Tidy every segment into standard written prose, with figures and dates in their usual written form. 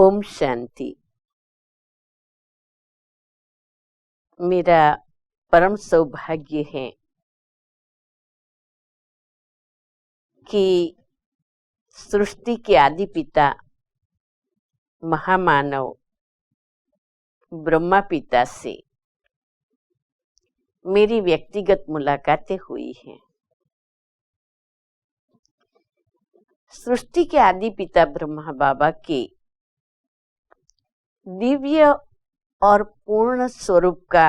ओम शांति। मेरा परम सौभाग्य है कि सृष्टि के आदि पिता महामानव ब्रह्मा पिता से मेरी व्यक्तिगत मुलाकातें हुई हैं। सृष्टि के आदि पिता ब्रह्मा बाबा के दिव्य और पूर्ण स्वरूप का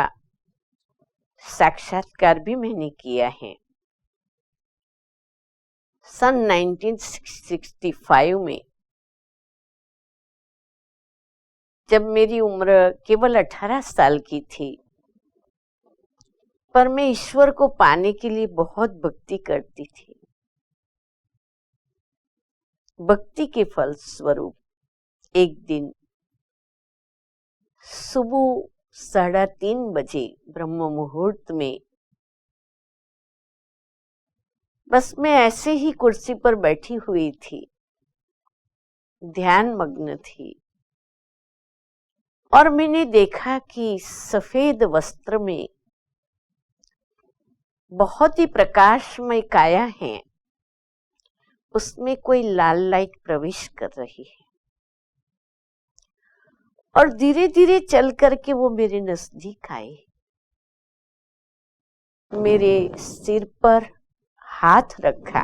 साक्षात्कार भी मैंने किया है। सन 1965 में जब मेरी उम्र केवल 18 साल की थी, पर मैं ईश्वर को पाने के लिए बहुत भक्ति करती थी। भक्ति के फल स्वरूप एक दिन सुबह 3:30 बजे ब्रह्म मुहूर्त में बस मैं ऐसे ही कुर्सी पर बैठी हुई थी, ध्यान मग्न थी, और मैंने देखा कि सफेद वस्त्र में बहुत ही प्रकाशमय काया है, उसमें कोई लाल लाइट प्रवेश कर रही है और धीरे धीरे चल करके वो मेरे नजदीक आए। मेरे सिर पर हाथ रखा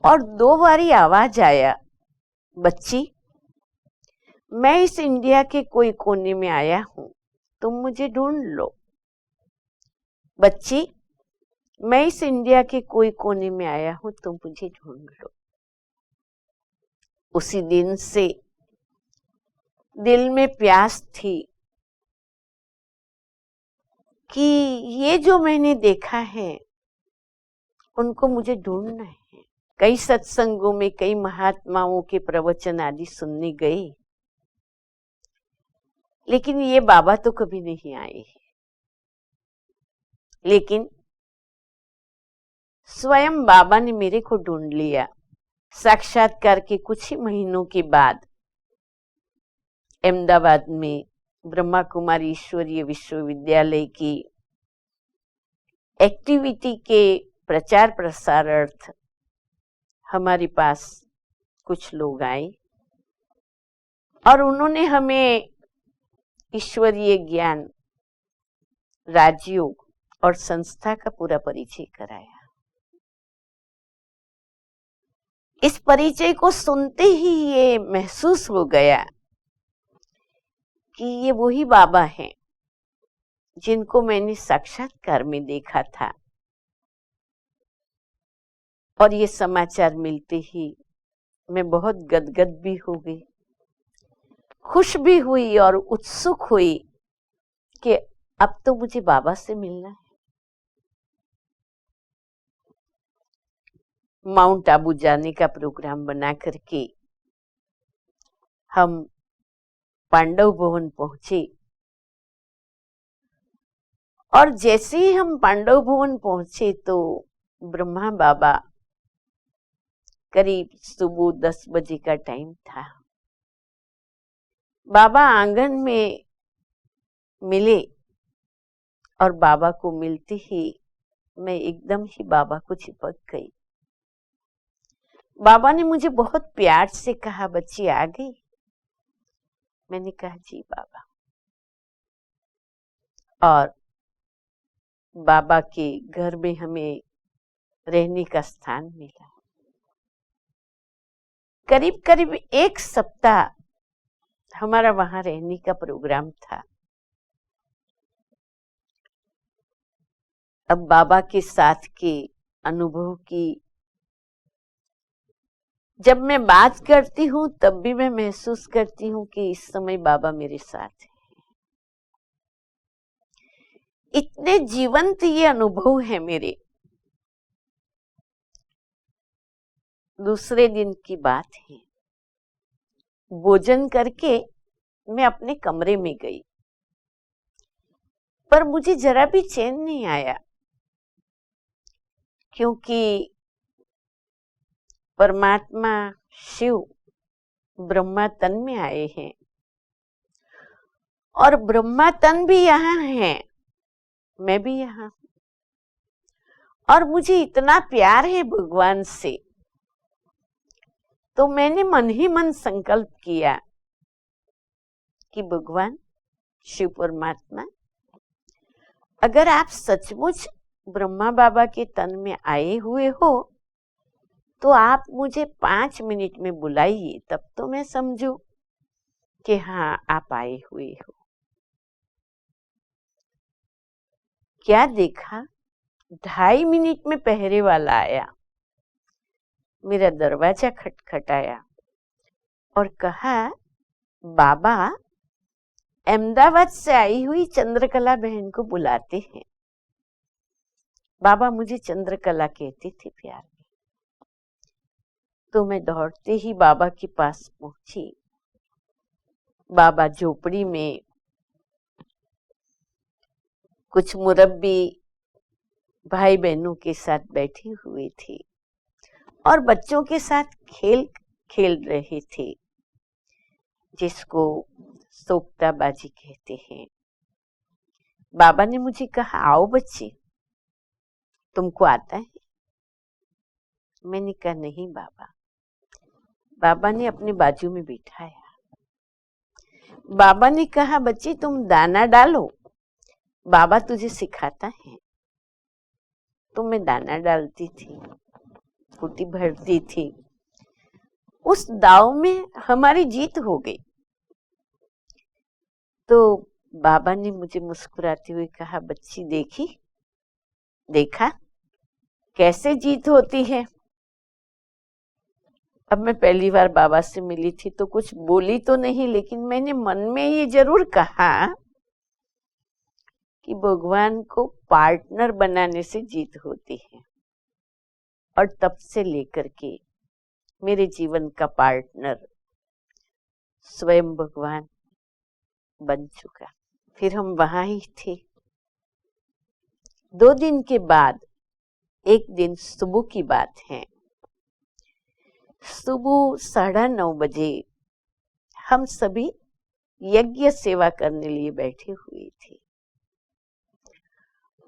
और 2 बारी आवाज आया, बच्ची, मैं इस इंडिया के कोई कोने में आया हूं, तुम मुझे ढूंढ लो। बच्ची, मैं इस इंडिया के कोई कोने में आया हूं, तुम मुझे ढूंढ लो। उसी दिन से दिल में प्यास थी कि ये जो मैंने देखा है उनको मुझे ढूंढना है। कई सत्संगों में कई महात्माओं के प्रवचन आदि सुनने गए, लेकिन ये बाबा तो कभी नहीं आए। लेकिन स्वयं बाबा ने मेरे को ढूंढ लिया। साक्षात्कार के कुछ ही महीनों के बाद अहमदाबाद में ब्रह्मा कुमारी ईश्वरीय विश्वविद्यालय की एक्टिविटी के प्रचार प्रसार अर्थ हमारे पास कुछ लोग आए और उन्होंने हमें ईश्वरीय ज्ञान, राजयोग और संस्था का पूरा परिचय कराया। इस परिचय को सुनते ही ये महसूस हो गया कि ये वही बाबा हैं जिनको मैंने साक्षात्कार में देखा था। और ये समाचार मिलते ही मैं बहुत गदगद भी हो गई, खुश भी हुई और उत्सुक हुई कि अब तो मुझे बाबा से मिलना है। माउंट आबू जाने का प्रोग्राम बना करके हम पांडव भवन पहुंचे और जैसे ही हम पांडव भवन पहुंचे तो ब्रह्मा बाबा, करीब सुबह 10 बजे का टाइम था, बाबा आंगन में मिले और बाबा को मिलते ही मैं एकदम ही बाबा को चिपक गई। बाबा ने मुझे बहुत प्यार से कहा, बच्ची आ गई? मैंने कहा जी बाबा। और बाबा के घर में हमें रहने का स्थान मिला। करीब करीब 1 सप्ताह हमारा वहां रहने का प्रोग्राम था। अब बाबा के साथ के अनुभव की जब मैं बात करती हूँ तब भी मैं महसूस करती हूँ कि इस समय बाबा मेरे साथ हैं। इतने जीवंत ये अनुभव है मेरे। दूसरे दिन की बात है, भोजन करके मैं अपने कमरे में गई, पर मुझे जरा भी चैन नहीं आया, क्योंकि परमात्मा शिव ब्रह्मा तन में आए हैं और ब्रह्मा तन भी यहाँ है, मैं भी यहाँ हूं। और मुझे इतना प्यार है भगवान से, तो मैंने मन ही मन संकल्प किया कि भगवान शिव परमात्मा, अगर आप सचमुच ब्रह्मा बाबा के तन में आए हुए हो तो आप मुझे 5 मिनट में बुलाइए, तब तो मैं समझू कि हाँ आप आए हुए हो। क्या देखा, 2.5 मिनट में पहरे वाला आया, मेरा दरवाजा खटखटाया और कहा, बाबा अहमदाबाद से आई हुई चंद्रकला बहन को बुलाते हैं। बाबा मुझे चंद्रकला कहते थे प्यार में। तो मैं दौड़ते ही बाबा के पास पहुंची। बाबा झोपड़ी में कुछ मुरब्बी भाई बहनों के साथ बैठे हुए थे और बच्चों के साथ खेल खेल रहे थे, जिसको सोपताबाजी कहते हैं। बाबा ने मुझे कहा, आओ बच्चे, तुमको आता है? मैंने कहा, नहीं बाबा। बाबा ने अपने बाजू में बिठाया। बाबा ने कहा, बच्ची तुम दाना डालो, बाबा तुझे सिखाता है। तो मैं दाना डालती थी, कुटी भरती थी। उस दाव में हमारी जीत हो गई। तो बाबा ने मुझे मुस्कुराते हुए कहा, बच्ची देखा कैसे जीत होती है। अब मैं पहली बार बाबा से मिली थी तो कुछ बोली तो नहीं, लेकिन मैंने मन में ये जरूर कहा कि भगवान को पार्टनर बनाने से जीत होती है। और तब से लेकर के मेरे जीवन का पार्टनर स्वयं भगवान बन चुका। फिर हम वहां ही थे। 2 दिन के बाद एक दिन सुबह की बात है, सुबह 9:30 बजे हम सभी यज्ञ सेवा करने लिए बैठे हुए थे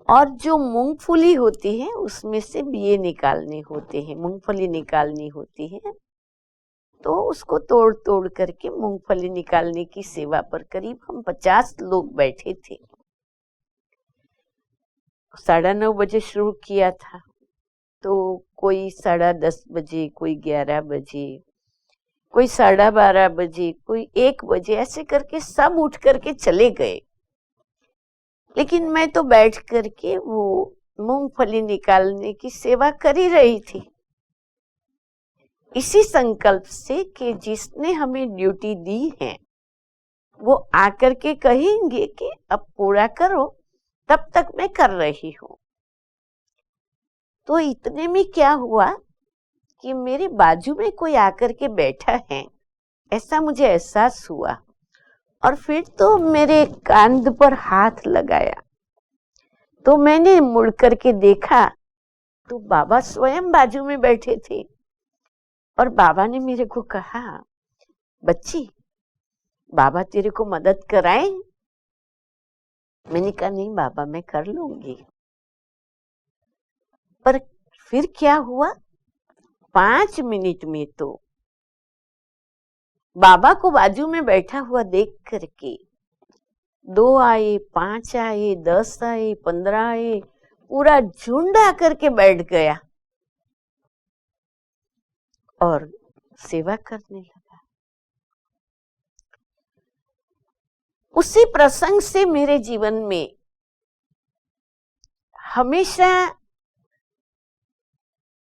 और जो मूंगफली होती है उसमें से बिये निकालने होते हैं, मूंगफली निकालनी होती है। तो उसको तोड़ तोड़ करके मूंगफली निकालने की सेवा पर करीब हम 50 लोग बैठे थे। 9:30 बजे शुरू किया था, तो कोई 10:30 बजे, कोई 11 बजे, कोई 12:30 बजे, कोई 1 बजे, ऐसे करके सब उठ करके चले गए। लेकिन मैं तो बैठ करके वो मूंगफली निकालने की सेवा कर ही रही थी, इसी संकल्प से कि जिसने हमें ड्यूटी दी है वो आकर के कहेंगे कि अब पूरा करो, तब तक मैं कर रही हूं। तो इतने में क्या हुआ कि मेरे बाजू में कोई आकर के बैठा है, ऐसा मुझे एहसास हुआ। और फिर तो मेरे कांध पर हाथ लगाया। तो मैंने मुड़ करके देखा तो बाबा स्वयं बाजू में बैठे थे और बाबा ने मेरे को कहा, बच्ची बाबा तेरे को मदद कराए? मैंने कहा, नहीं बाबा मैं कर लूंगी। पर फिर क्या हुआ, 5 मिनट में तो बाबा को बाजू में बैठा हुआ देख करके 2 आए, 5 आए, 10 आए, 15 आए, पूरा झुंड आकर के बैठ गया और सेवा करने लगा। उसी प्रसंग से मेरे जीवन में हमेशा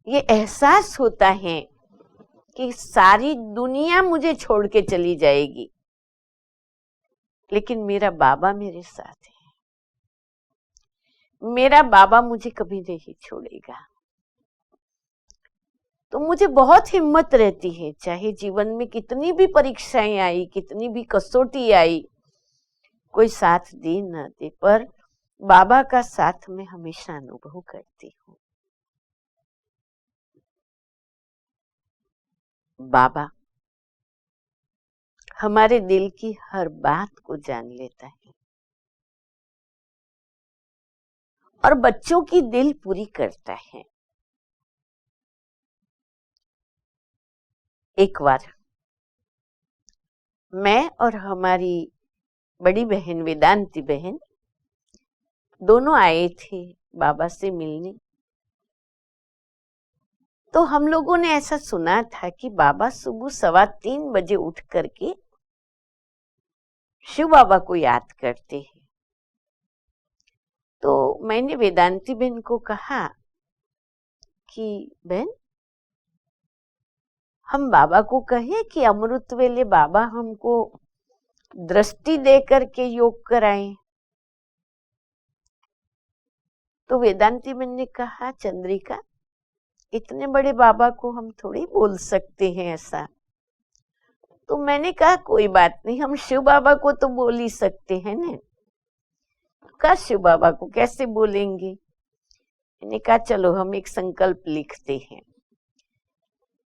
ये एहसास होता है कि सारी दुनिया मुझे छोड़ के चली जाएगी, लेकिन मेरा बाबा मेरे साथ है। मेरा बाबा मुझे कभी नहीं छोड़ेगा। तो मुझे बहुत हिम्मत रहती है, चाहे जीवन में कितनी भी परीक्षाएं आई, कितनी भी कसौटी आई, कोई साथ दे न दे, पर बाबा का साथ मैं हमेशा अनुभव करती हूँ। बाबा हमारे दिल की हर बात को जान लेता है और बच्चों की दिल पूरी करता है। एक बार मैं और हमारी बड़ी बहन वेदांती बहन दोनों आए थे बाबा से मिलने। तो हम लोगों ने ऐसा सुना था कि बाबा सुबह 3:15 बजे उठ करके शिव बाबा को याद करते हैं। तो मैंने वेदांती बहन को कहा कि बहन, हम बाबा को कहें कि अमृत वेले बाबा हमको दृष्टि दे करके योग कराएं। तो वेदांती बहन ने कहा, चंद्रिका, इतने बड़े बाबा को हम थोड़ी बोल सकते हैं ऐसा। तो मैंने कहा कोई बात नहीं, हम शिव बाबा को तो बोल ही सकते हैं ना। कहा शिव बाबा को कैसे बोलेंगे? मैंने कहा चलो हम एक संकल्प लिखते हैं।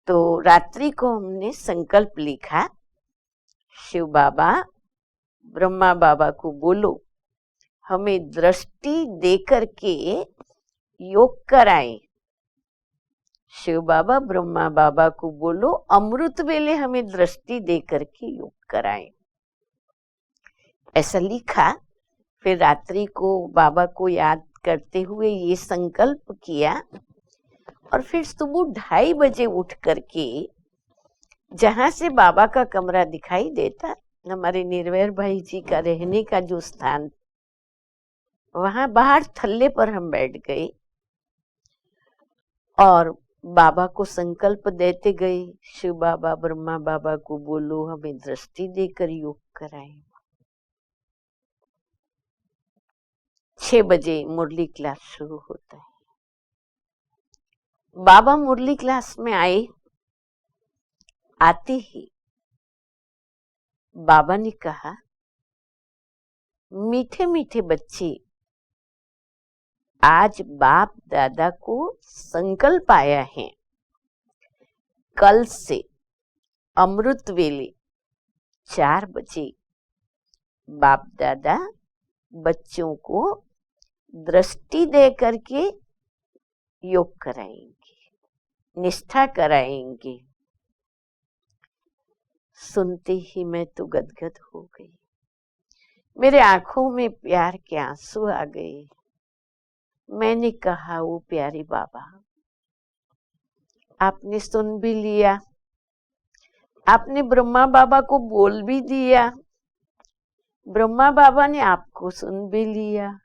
तो रात्रि को हमने संकल्प लिखा, शिव बाबा ब्रह्मा बाबा को बोलो हमें दृष्टि दे करके योग कराएं। शिव बाबा ब्रह्मा बाबा को बोलो अमृत वेले हमें दृष्टि दे करके योग कराएं। ऐसा लिखा। फिर रात्रि को बाबा को याद करते हुए ये संकल्प किया और फिर सुबह 2:30 बजे उठ करके जहां से बाबा का कमरा दिखाई देता, हमारे निर्वैर भाई जी का रहने का जो स्थान, वहां बाहर थल्ले पर हम बैठ गए और बाबा को संकल्प देते गए, शिव बाबा ब्रह्मा बाबा को बोलो हमें दृष्टि देकर योग कराएं। 6 बजे मुरली क्लास शुरू होता है। बाबा मुरली क्लास में आए। आते ही बाबा ने कहा, मीठे मीठे बच्चे, आज बाप दादा को संकल्प आया है, कल से अमृत वेले 4 बजे बाप दादा बच्चों को दृष्टि दे करके योग कराएंगे, निष्ठा कराएंगे। सुनते ही मैं तो गदगद हो गई। मेरे आंखों में प्यार के आंसू आ गए। मैंने कहा, वो प्यारे बाबा, आपने सुन भी लिया, आपने ब्रह्मा बाबा को बोल भी दिया, ब्रह्मा बाबा ने आपको सुन भी लिया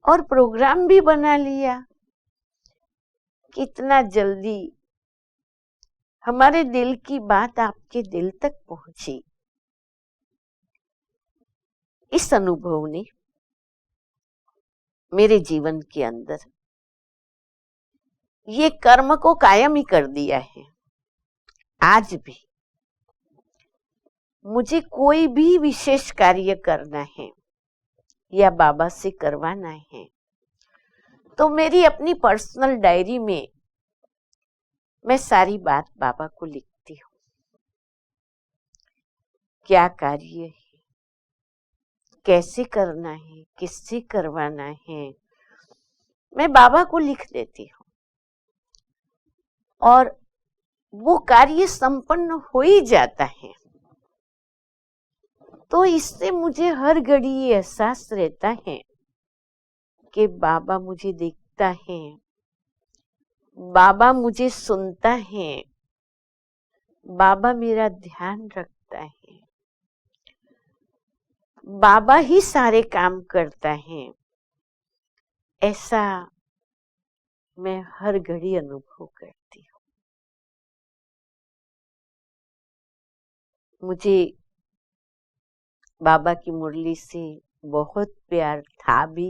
और प्रोग्राम भी बना लिया। कितना जल्दी हमारे दिल की बात आपके दिल तक पहुंची। इस अनुभव ने मेरे जीवन के अंदर ये कर्म को कायम ही कर दिया है। आज भी मुझे कोई भी विशेष कार्य करना है या बाबा से करवाना है तो मेरी अपनी पर्सनल डायरी में मैं सारी बात बाबा को लिखती हूँ। क्या कार्य है, कैसे करना है, किससे करवाना है, मैं बाबा को लिख देती हूँ और वो कार्य संपन्न हो ही जाता है। तो इससे मुझे हर घड़ी ये एहसास रहता है कि बाबा मुझे देखता है, बाबा मुझे सुनता है, बाबा मेरा ध्यान रखता है, बाबा ही सारे काम करता है। ऐसा मैं हर घड़ी अनुभव करती हूँ। मुझे बाबा की मुरली से बहुत प्यार था भी,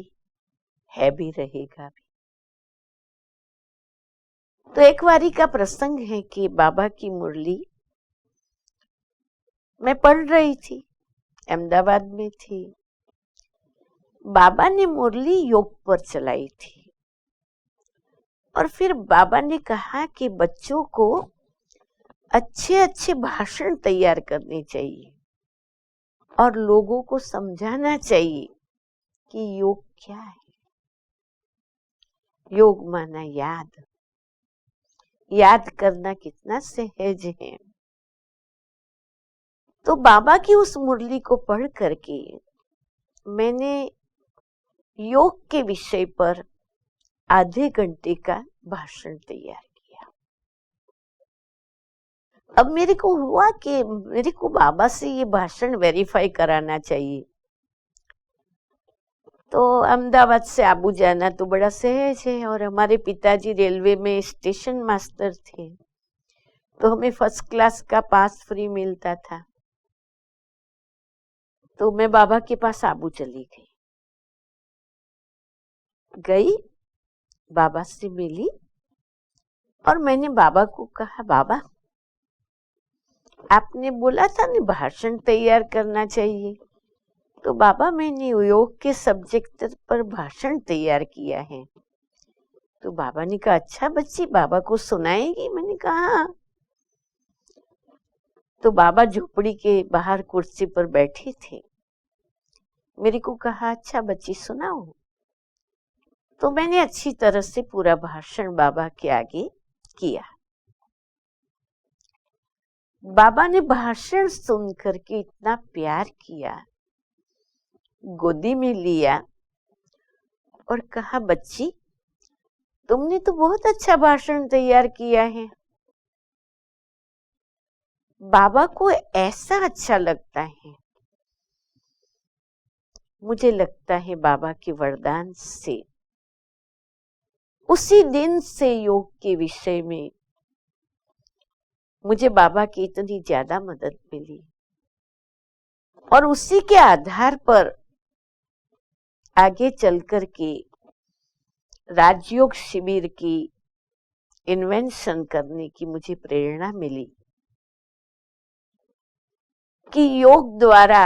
है भी, रहेगा भी। तो एक बारी का प्रसंग है कि बाबा की मुरली मैं पढ़ रही थी, अहमदाबाद में थी। बाबा ने मुरली योग पर चलाई थी और फिर बाबा ने कहा कि बच्चों को अच्छे अच्छे भाषण तैयार करने चाहिए। और लोगों को समझाना चाहिए कि योग क्या है। योग माना याद, याद करना कितना सहज है। तो बाबा की उस मुरली को पढ़ करके मैंने योग के विषय पर आधे घंटे का भाषण तैयार किया। अब मेरे को हुआ कि मेरे को बाबा से ये भाषण वेरीफाई कराना चाहिए। तो अहमदाबाद से आबू जाना तो बड़ा सहज है, और हमारे पिताजी रेलवे में स्टेशन मास्टर थे, तो हमें फर्स्ट क्लास का पास फ्री मिलता था। तो मैं बाबा के पास आबू चली गई, बाबा से मिली और मैंने बाबा को कहा, बाबा आपने बोला था ना भाषण तैयार करना चाहिए, तो बाबा मैंने योग के सब्जेक्ट पर भाषण तैयार किया है। तो बाबा ने कहा, अच्छा बच्ची बाबा को सुनाएगी? मैंने कहा। तो बाबा झोपड़ी के बाहर कुर्सी पर बैठे थे, मेरे को कहा, अच्छा बच्ची सुनाओ। तो मैंने अच्छी तरह से पूरा भाषण बाबा के आगे किया। बाबा ने भाषण सुन करके इतना प्यार किया, गोदी में लिया और कहा, बच्ची तुमने तो बहुत अच्छा भाषण तैयार किया है। बाबा को ऐसा अच्छा लगता है। मुझे लगता है बाबा के वरदान से उसी दिन से योग के विषय में मुझे बाबा की इतनी ज्यादा मदद मिली, और उसी के आधार पर आगे चलकर के राजयोग शिविर की इन्वेंशन करने की मुझे प्रेरणा मिली कि योग द्वारा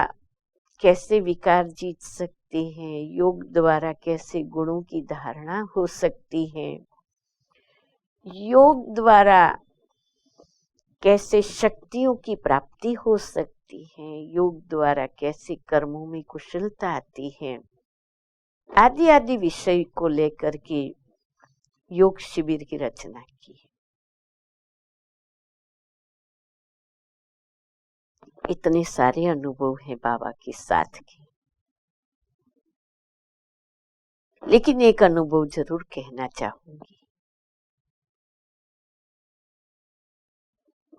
कैसे विकार जीत सकते हैं, योग द्वारा कैसे गुणों की धारणा हो सकती है, योग द्वारा कैसे शक्तियों की प्राप्ति हो सकती है, योग द्वारा कैसे कर्मों में कुशलता आती है, आदि आदि विषय को लेकर के योग शिविर की रचना की। इतने सारे अनुभव हैं बाबा के साथ के, लेकिन एक अनुभव जरूर कहना चाहूंगी।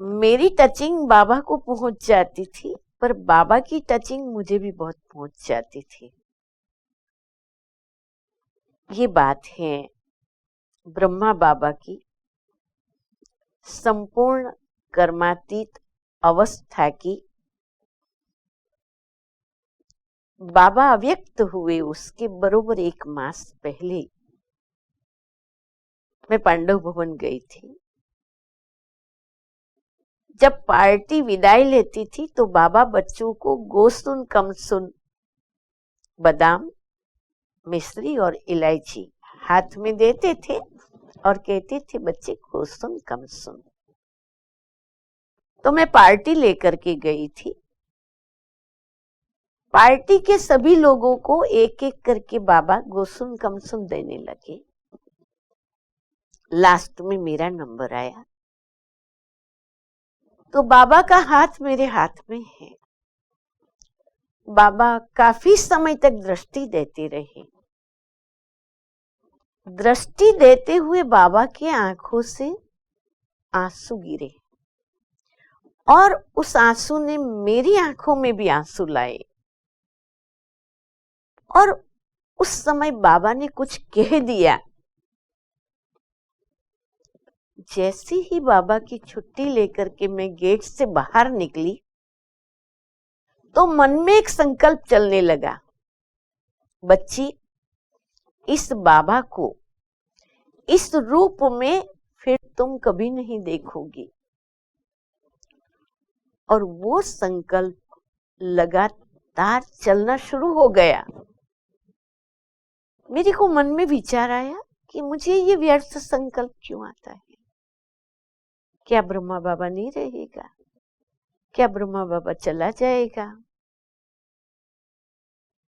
मेरी टचिंग बाबा को पहुंच जाती थी, पर बाबा की टचिंग मुझे भी बहुत पहुंच जाती थी। ये बात है ब्रह्मा बाबा की संपूर्ण कर्मातीत अवस्था की। बाबा अव्यक्त हुए उसके बरोबर 1 मास पहले मैं पांडव भवन गई थी। जब पार्टी विदाई लेती थी तो बाबा बच्चों को गोसुन कमसुन, बादाम, मिश्री और इलायची हाथ में देते थे और कहते थे, बच्चे गोसुन कमसुन। तो मैं पार्टी लेकर के गई थी। पार्टी के सभी लोगों को एक एक करके बाबा गोसुन कमसुन देने लगे। लास्ट में मेरा नंबर आया तो बाबा का हाथ मेरे हाथ में है। बाबा काफी समय तक दृष्टि देते रहे। दृष्टि देते हुए बाबा की आंखों से आंसू गिरे और उस आंसू ने मेरी आंखों में भी आंसू लाए। और उस समय बाबा ने कुछ कह दिया। जैसे ही बाबा की छुट्टी लेकर के मैं गेट से बाहर निकली तो मन में एक संकल्प चलने लगा, बच्ची इस बाबा को इस रूप में फिर तुम कभी नहीं देखोगी। और वो संकल्प लगातार चलना शुरू हो गया। मेरे को मन में विचार आया कि मुझे ये व्यर्थ संकल्प क्यों आता है? क्या ब्रह्मा बाबा नहीं रहेगा? क्या ब्रह्मा बाबा चला जाएगा?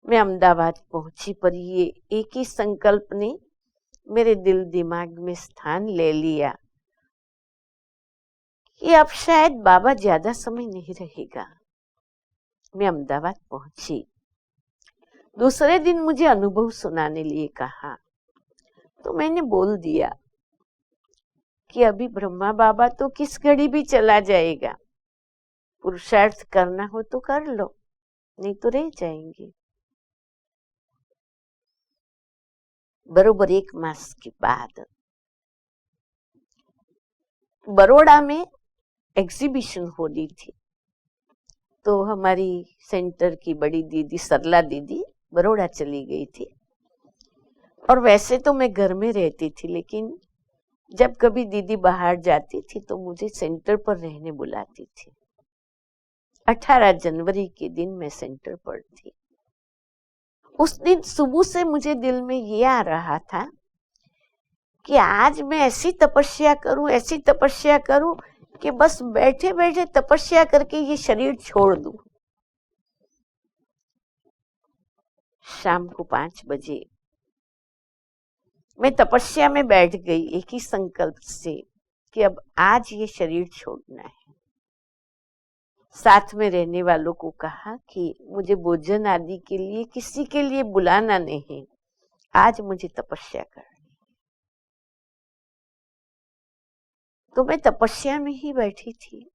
मैं अहमदाबाद पहुंची, पर ये एक ही संकल्प ने मेरे दिल दिमाग में स्थान ले लिया कि अब शायद बाबा ज्यादा समय नहीं रहेगा। मैं अहमदाबाद पहुंची। दूसरे दिन मुझे अनुभव सुनाने लिए कहा, तो मैंने बोल दिया कि अभी ब्रह्मा बाबा तो किस घड़ी भी चला जाएगा, पुरुषार्थ करना हो तो कर लो, नहीं तो रह जाएंगे। बरोबर 1 मास के बाद बड़ौदा में एग्जीबिशन हो रही थी, तो हमारी सेंटर की बड़ी दीदी सरला दीदी बड़ौदा चली गई थी। और वैसे तो मैं घर में रहती थी, लेकिन जब कभी दीदी बाहर जाती थी तो मुझे सेंटर पर रहने बुलाती थी। 18 जनवरी के दिन मैं सेंटर पर थी। उस दिन सुबह से मुझे दिल में ये आ रहा था कि आज मैं ऐसी तपस्या करूं कि बस बैठे बैठे तपस्या करके ये शरीर छोड़ दूं। शाम को 5 बजे मैं तपस्या में बैठ गई, एक ही संकल्प से कि अब आज ये शरीर छोड़ना है। साथ में रहने वालों को कहा कि मुझे भोजन आदि के लिए किसी के लिए बुलाना नहीं, आज मुझे तपस्या करनी। तो मैं तपस्या में ही बैठी थी,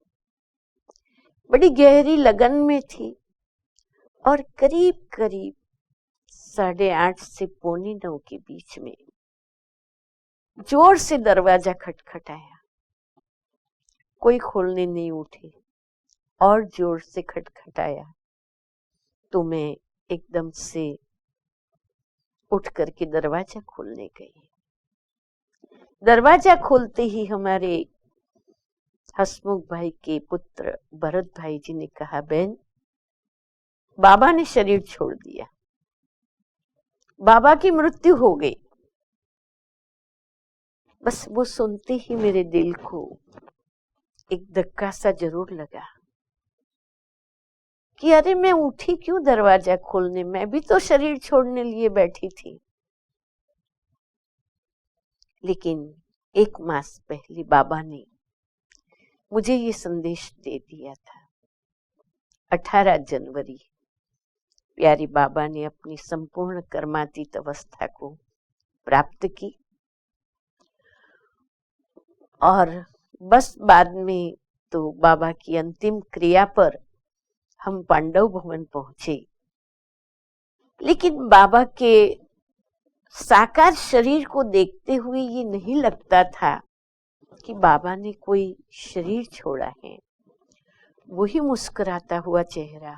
बड़ी गहरी लगन में थी, और करीब करीब 8:30 से 8:45 के बीच में जोर से दरवाजा खटखटाया। कोई खोलने नहीं उठे, और जोर से खटखटाया तो मैं एकदम से उठ करके दरवाजा खोलने गई। दरवाजा खोलते ही हमारे हसमुख भाई के पुत्र भरत भाई जी ने कहा, बहन, बाबा ने शरीर छोड़ दिया, बाबा की मृत्यु हो गई। बस वो सुनते ही मेरे दिल को एक धक्का सा जरूर लगा कि अरे मैं उठी क्यों दरवाजा खोलने, मैं भी तो शरीर छोड़ने लिए बैठी थी। लेकिन 1 मास पहले बाबा ने मुझे ये संदेश दे दिया था। 18 जनवरी प्यारे बाबा ने अपनी संपूर्ण कर्मातीत अवस्था को प्राप्त की, और बस बाद में तो बाबा की अंतिम क्रिया पर हम पांडव भवन पहुंचे। लेकिन बाबा के साकार शरीर को देखते हुए ये नहीं लगता था कि बाबा ने कोई शरीर छोड़ा है। वही मुस्कुराता हुआ चेहरा,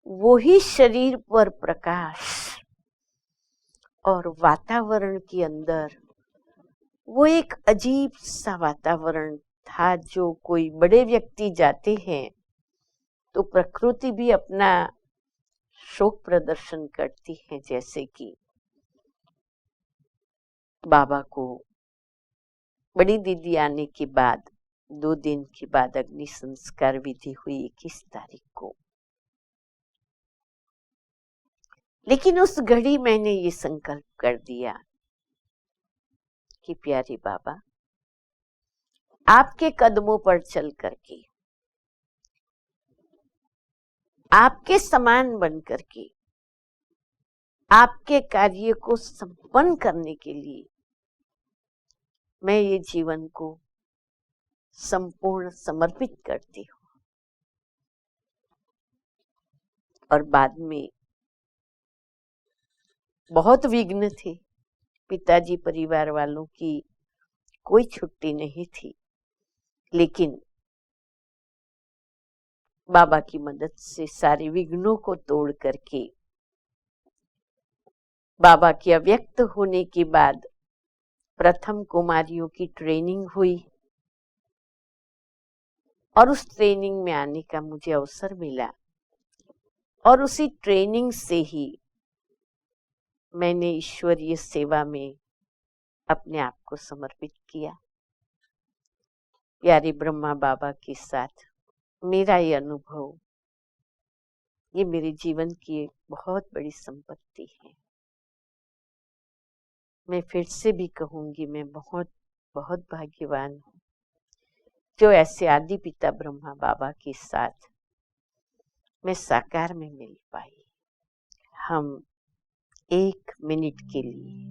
वही शरीर पर प्रकाश, और वातावरण के अंदर वो एक अजीब सा वातावरण था। जो कोई बड़े व्यक्ति जाते हैं तो प्रकृति भी अपना शोक प्रदर्शन करती है, जैसे कि बाबा को बड़ी दीदी आने के बाद 2 दिन के बाद अग्नि संस्कार विधि हुई 21 तारीख को। लेकिन उस घड़ी मैंने ये संकल्प कर दिया कि प्यारे बाबा, आपके कदमों पर चल करके, आपके समान बन करके, आपके कार्य को संपन्न करने के लिए मैं ये जीवन को संपूर्ण समर्पित करती हूँ। और बाद में बहुत विघ्न थे, पिताजी परिवार वालों की कोई छुट्टी नहीं थी, लेकिन बाबा की मदद से सारे विघ्नों को तोड़ करके बाबा के अव्यक्त होने के बाद प्रथम कुमारियों की ट्रेनिंग हुई, और उस ट्रेनिंग में आने का मुझे अवसर मिला, और उसी ट्रेनिंग से ही मैंने ईश्वरीय सेवा में अपने आप को समर्पित किया। प्यारे ब्रह्मा बाबा के साथ मेरा ये अनुभव ये मेरे जीवन की एक बहुत बड़ी संपत्ति है। मैं फिर से भी कहूंगी, मैं बहुत बहुत भाग्यवान हूँ जो ऐसे आदि पिता ब्रह्मा बाबा के साथ मैं साकार में मिल पाई। हम 1 मिनट के लिए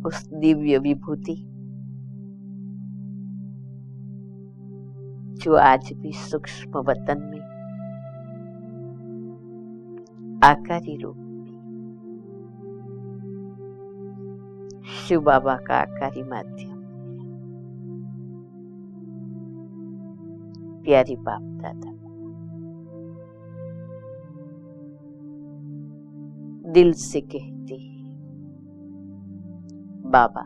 उस दिव्य विभूति जो आज भी सूक्ष्म वतन में आकारी रूप में शिव बाबा का आकारी माध्यम, प्यारी बाप दादा दिल से कहते हैं, बाबा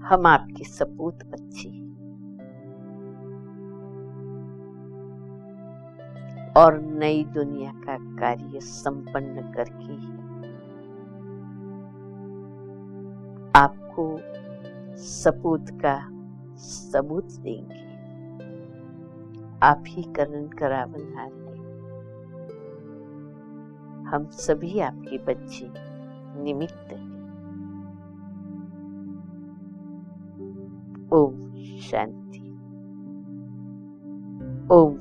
हम आपके सपूत बच्चे और नई दुनिया का कार्य संपन्न करके आपको सपूत का सबूत देंगे। आप ही करण करावनहार हैं। हम सभी आपके बच्चे निमित्त हैं। ओम शांति, ओम